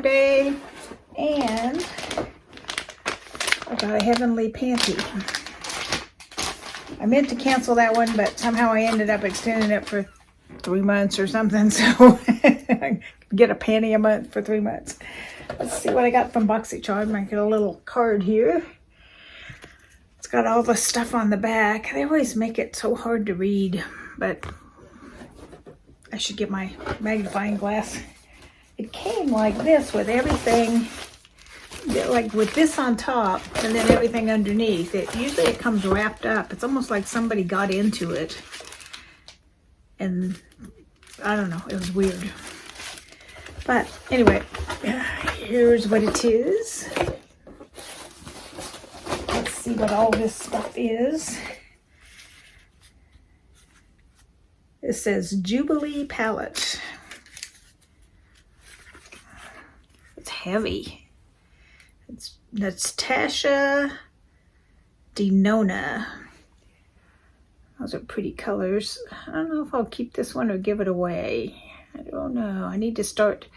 Day, and I got a Heavenly Panty. I meant to cancel that one, but somehow I ended up extending it for 3 months or something, so I get a panty a month for 3 months. Let's see what I got from Boxy Charm. I get a little card here. It's got all the stuff on the back. They always make it so hard to read, but I should get my magnifying glass. It came like this with everything, like with this on top and then everything underneath. Usually it comes wrapped up. It's almost like somebody got into it. And I don't know, it was weird. But anyway, here's what it is. Let's see what all this stuff is. It says Jubilee Palette. It's heavy. That's Tasha Denona. Those are pretty colors. I don't know if I'll keep this one or give it away. I don't know. I need to start,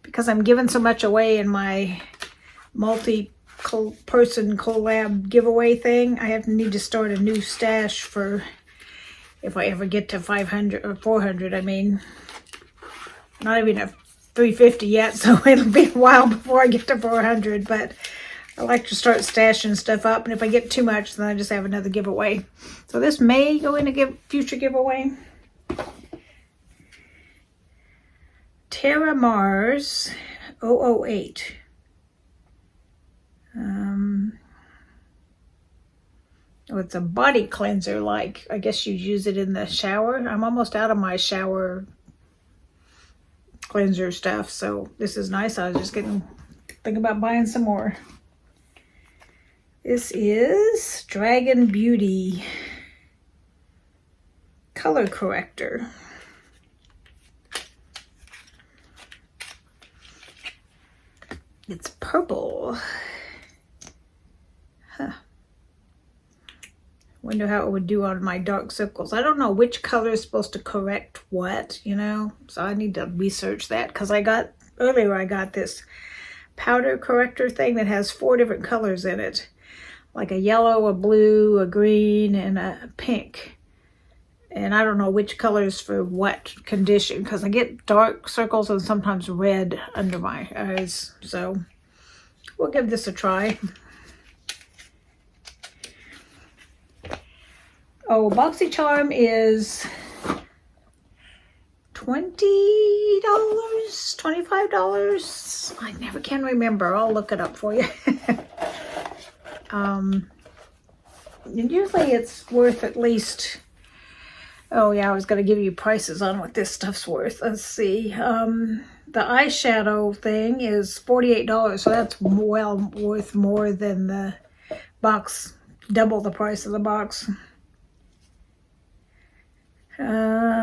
because I'm giving so much away in my multi-person collab giveaway thing. I need to start a new stash for if I ever get to 500 or 400. I mean, not even a 350 yet, so it'll be a while before I get to 400, but I like to start stashing stuff up, and if I get too much, then I just have another giveaway. So this may go in a future giveaway. Terra Mars 008. It's a body cleanser, like I guess you use it in the shower. I'm almost out of my shower cleanser stuff, so this is nice. I was just thinking about buying some more. This is Dragon Beauty Color Corrector. It's purple. Huh. Wonder how it would do on my dark circles. I don't know which color is supposed to correct what, you know. So I need to research that, because I got this powder corrector thing that has 4 different colors in it. Like a yellow, a blue, a green, and a pink. And I don't know which colors for what condition, because I get dark circles and sometimes red under my eyes. So we'll give this a try. Oh, Boxy Charm is $20, $25. I never can remember. I'll look it up for you. And usually it's worth at least, oh yeah, I was going to give you prices on what this stuff's worth. Let's see. The eyeshadow thing is $48, so that's well worth more than the box, double the price of the box.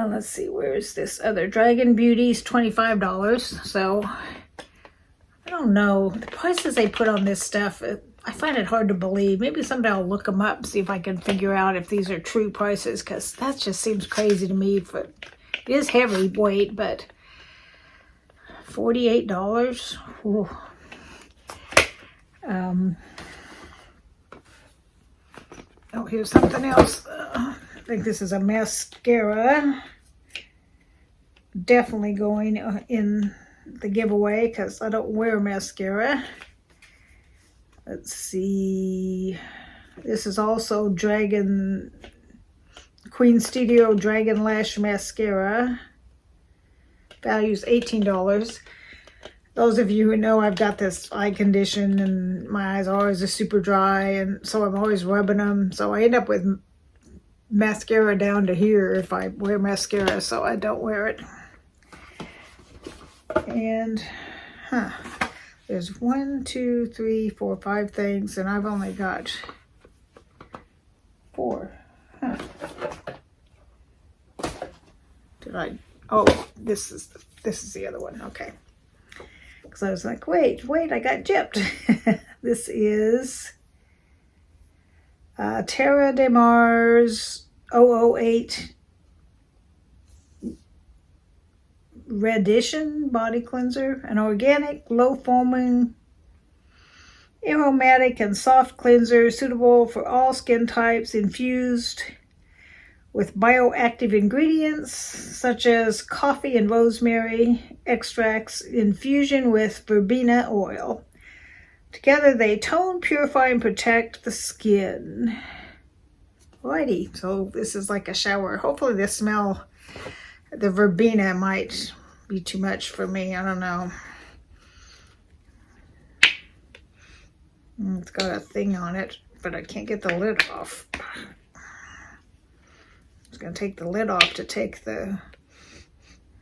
Let's see, where's this other Dragon Beauty's $25, so I don't know. The prices they put on this stuff, I find it hard to believe. Maybe someday I'll look them up, see if I can figure out if these are true prices, because that just seems crazy to me. It is heavyweight, but $48? Ooh. Oh, here's something else. I think this is a mascara. Definitely going in the giveaway, because I don't wear mascara. Let's see. This is also Queen Studio Dragon Lash Mascara. Value's $18. Those of you who know, I've got this eye condition and my eyes always are super dry, and so I'm always rubbing them. So I end up with mascara down to here if I wear mascara, so I don't wear it. And, there's 1, 2, 3, 4, 5 things, and I've only got 4. Oh, this is the other one. Okay. Because I was like, wait, I got gypped. This is Terra de Mars 008 Reddition body cleanser, an organic, low foaming, aromatic and soft cleanser suitable for all skin types, infused with bioactive ingredients such as coffee and rosemary extracts, infusion with verbena oil. Together they tone, purify, and protect the skin. Alrighty, so this is like a shower. Hopefully the smell, the verbena might be too much for me. I don't know. It's got a thing on it, but I can't get the lid off. I'm going to take the lid off to take the...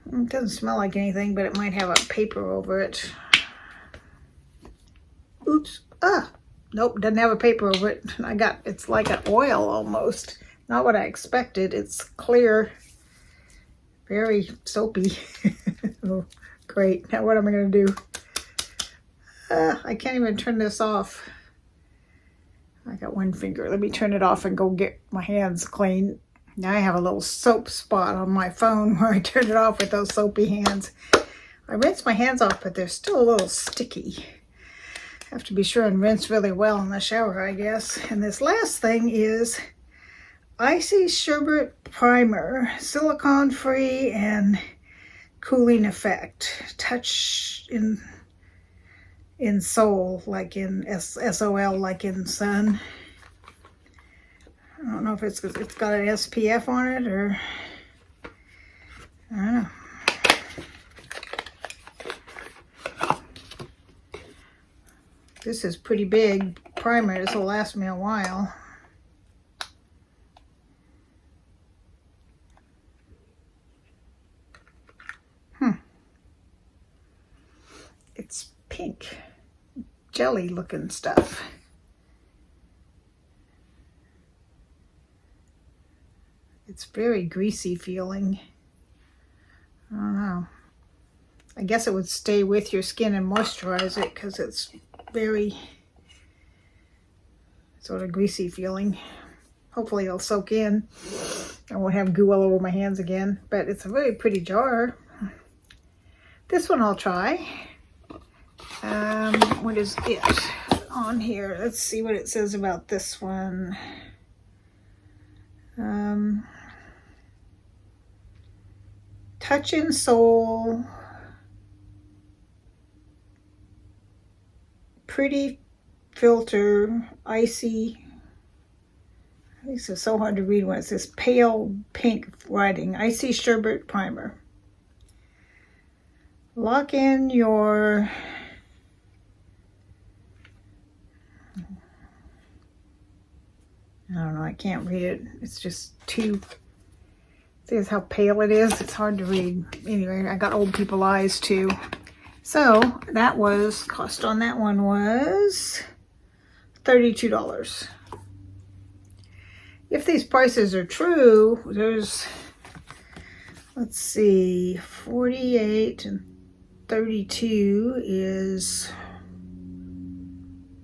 It doesn't smell like anything, but it might have a paper over it. Oops. Ah! Nope, doesn't have a paper over it. It's like an oil almost. Not what I expected. It's clear. Very soapy. Oh, great. Now what am I going to do? I can't even turn this off. I got one finger. Let me turn it off and go get my hands clean. Now I have a little soap spot on my phone where I turned it off with those soapy hands. I rinsed my hands off, but they're still a little sticky. Have to be sure and rinse really well in the shower, I guess. And this last thing is Icy Sherbet Primer, silicone-free and cooling effect. Touch in Sol, like in SOL, like in sun. I don't know if it's got an SPF on it or I don't know. This is pretty big primer. This will last me a while. It's pink, jelly looking stuff. It's very greasy feeling. I don't know. I guess it would stay with your skin and moisturize it because it's very sort of greasy feeling. Hopefully it'll soak in. I won't have goo all over my hands again, but it's a very pretty jar. This one I'll try. What is it on here? Let's see what it says about this one. Touch in Soul. Pretty filter, icy. This is so hard to read when it says pale pink writing. Icy Sherbet Primer. Lock in your... I don't know, I can't read it. It's just too... See how pale it is? It's hard to read. Anyway, I got old people eyes too. So that was, cost on that one was $32. If these prices are true, there's, let's see, 48 and 32 is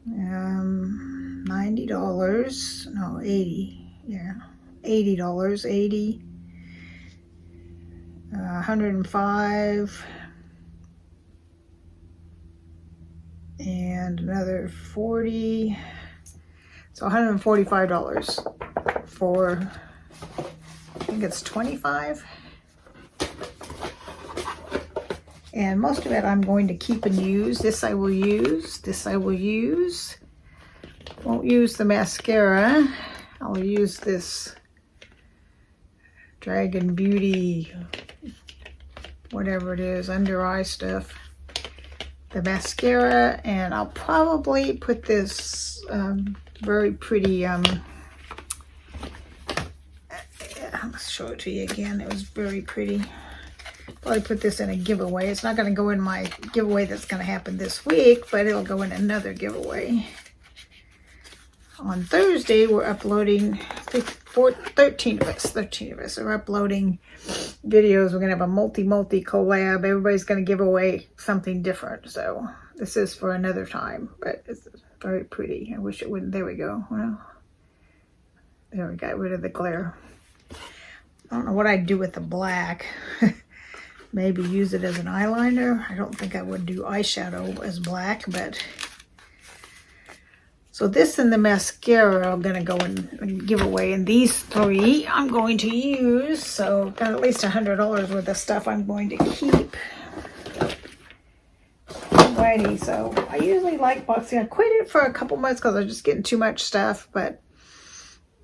$90. No, 80. Yeah, $80. 80. 105. And another 40. So $145 for, I think it's 25. And most of it I'm going to keep and use. This I will use. This I will use. Won't use the mascara. I'll use this Dragon Beauty, whatever it is, under eye stuff. The mascara, and I'll probably put this very pretty, I'll show it to you again. It was very pretty. Probably put this in a giveaway. It's not going to go in my giveaway that's going to happen this week, but it'll go in another giveaway. On Thursday, we're uploading, 13 of us are uploading videos. We're going to have a multi collab. Everybody's going to give away something different. So this is for another time, but it's very pretty. I wish it wouldn't. There we go. Well, there we got rid of the glare. I don't know what I'd do with the black. maybe use it as an eyeliner. I don't think I would do eyeshadow as black, but... So this and the mascara I'm going to go and give away. And these three I'm going to use. So got at least $100 worth of stuff I'm going to keep. Alrighty, so I usually like Boxy. I quit it for a couple months because I was just getting too much stuff. But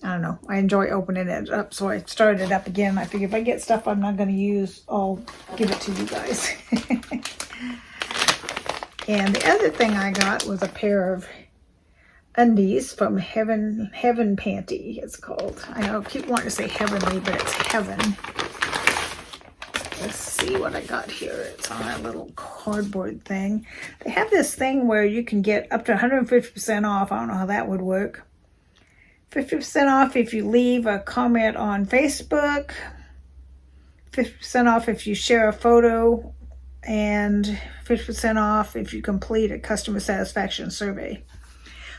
I don't know. I enjoy opening it up. So I started it up again. I figure if I get stuff I'm not going to use, I'll give it to you guys. And the other thing I got was a pair of undies from Heaven Panty, it's called. I know I keep wanting to say heavenly, but it's heaven. Let's see what I got here. It's on a little cardboard thing. They have this thing where you can get up to 150% off. I don't know how that would work. 50% off if you leave a comment on Facebook. 50% off if you share a photo. And 50% off if you complete a customer satisfaction survey.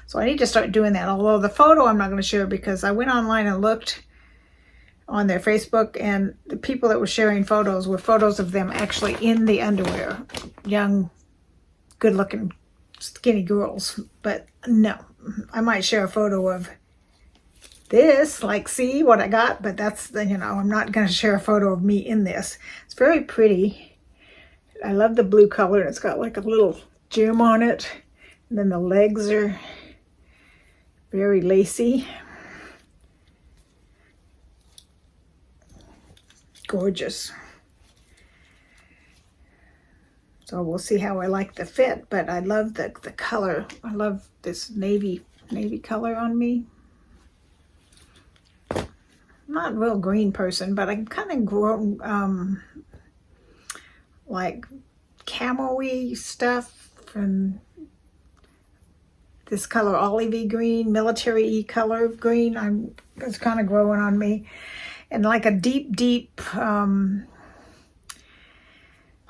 So I need to start doing that. Although the photo I'm not going to share because I went online and looked on their Facebook, and the people that were sharing photos were photos of them actually in the underwear. Young, good-looking, skinny girls. But no, I might share a photo of this, like, see what I got, but that's, you know, I'm not going to share a photo of me in this. It's very pretty. I love the blue color. It's got like a little gem on it. And then the legs are very lacy. Gorgeous. So we'll see how I like the fit, but I love the color. I love this navy color on me. I'm not a real green person, but I'm kind of grown like camo-y stuff from this color, olivey green, military color green. It's kind of growing on me. And like a deep,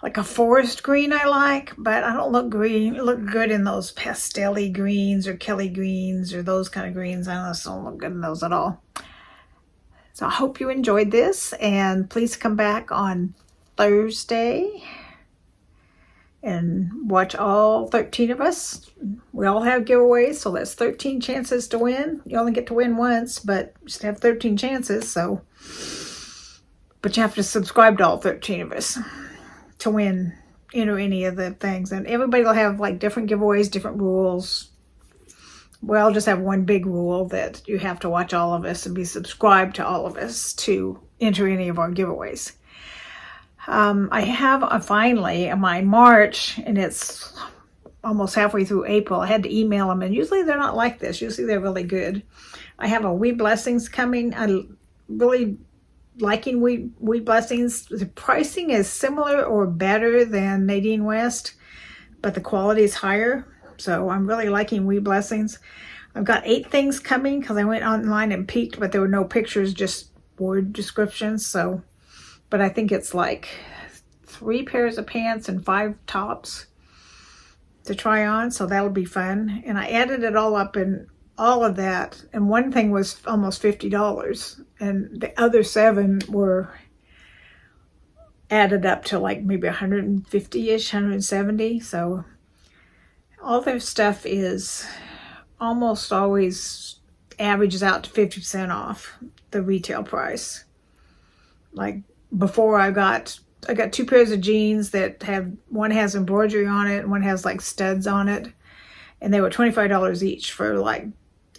like a forest green I like, but I don't look good in those pastel-y greens or Kelly greens or those kind of greens. I just don't look good in those at all. So I hope you enjoyed this, and please come back on Thursday and watch all 13 of us. We all have giveaways, so that's 13 chances to win. You only get to win once, but just have 13 chances. So, but you have to subscribe to all 13 of us to win, you know, any of the things. And everybody will have like different giveaways, different rules. We all just have one big rule that you have to watch all of us and be subscribed to all of us to enter any of our giveaways. I have finally my March, and it's almost halfway through April. I had to email them, and usually they're not like this. Usually they're really good. I have a We Blessings coming. I'm really liking We Blessings. The pricing is similar or better than Nadine West, but the quality is higher. So I'm really liking We Blessings. I've got 8 things coming because I went online and peeked, but there were no pictures, just word descriptions. So, but I think it's like 3 pairs of pants and 5 tops to try on. So that'll be fun. And I added it all up in all of that. And one thing was almost $50. And the other 7 were added up to like maybe 150-ish, 170. So all their stuff is almost always averages out to 50% off the retail price. Like before I got 2 pairs of jeans that one has embroidery on it and one has like studs on it. And they were $25 each for like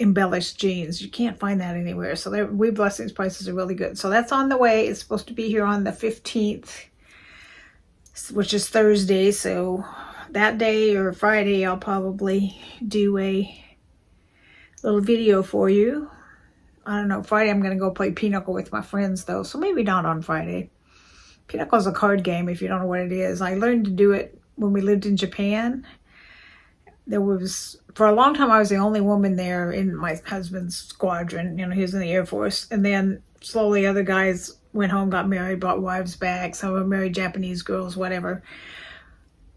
embellished jeans. You can't find that anywhere. So We Blessings prices are really good. So that's on the way. It's supposed to be here on the 15th, which is Thursday. So that day or Friday, I'll probably do a little video for you. I don't know. Friday, I'm going to go play Pinochle with my friends, though. So maybe not on Friday. Pinochle is a card game, if you don't know what it is. I learned to do it when we lived in Japan. For a long time, I was the only woman there in my husband's squadron. You know, he was in the Air Force. And then slowly other guys went home, got married, brought wives back. Some of them married Japanese girls, whatever.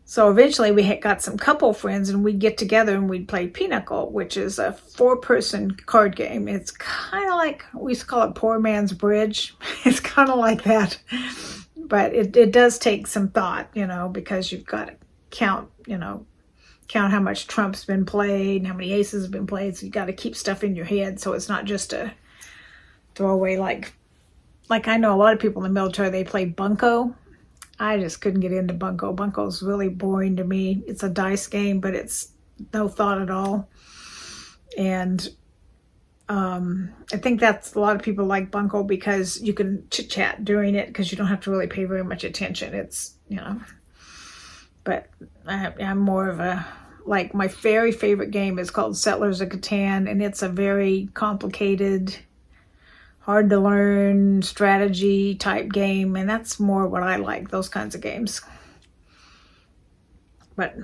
So eventually we got some couple friends, and we'd get together and we'd play Pinochle, which is a 4-person card game. It's kind of like, we used to call it Poor Man's Bridge. It's kind of like that. But it does take some thought, you know, because you've got to count, you know, count how much Trump's been played and how many aces have been played. So you got to keep stuff in your head. So it's not just a throwaway, like I know a lot of people in the military, they play bunco. I just couldn't get into bunco. Bunco's really boring to me. It's a dice game, but it's no thought at all. And I think that's a lot of people like bunco because you can chit chat during it because you don't have to really pay very much attention. It's, you know, but I'm more of a, like, my very favorite game is called Settlers of Catan, and it's a very complicated, hard to learn strategy type game, and that's more what I like, those kinds of games. But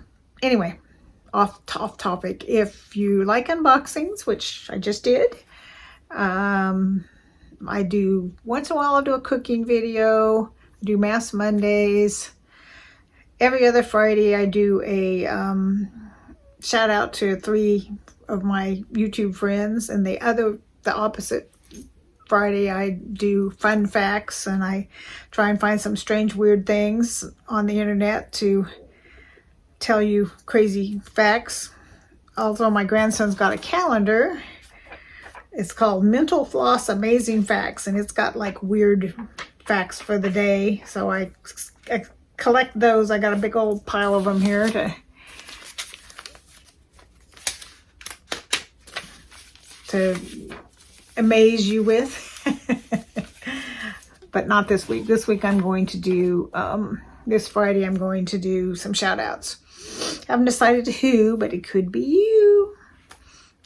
anyway, off topic. If you like unboxings, which I just did, I do once in a while. I'll do a cooking video. I do Mass Mondays. Every other Friday I do a shout out to 3 of my YouTube friends, and the opposite Friday I do fun facts, and I try and find some strange weird things on the internet to tell you crazy facts. Also, my grandson's got a calendar. It's called Mental Floss Amazing Facts, and it's got like weird facts for the day. So I collect those. I got a big old pile of them here to amaze you with. But not this week. This week I'm going to do, this Friday I'm going to do some shout outs. Haven't decided who, but it could be you.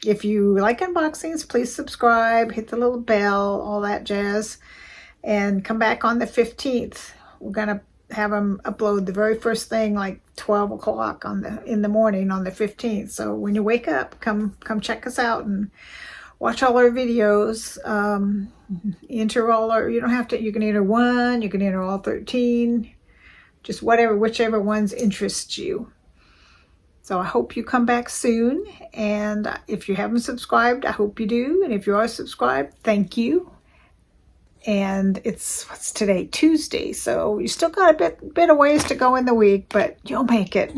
If you like unboxings, please subscribe, hit the little bell, all that jazz, and come back on the 15th. We're going to have them upload the very first thing, like 12 o'clock in the morning on the 15th. So when you wake up, come check us out and watch all our videos. Enter all our, you don't have to, you can enter 1, you can enter all 13, just whichever ones interest you. So I hope you come back soon. And if you haven't subscribed, I hope you do. And if you are subscribed, thank you. And what's today? Tuesday. So you still got a bit of ways to go in the week, but you'll make it.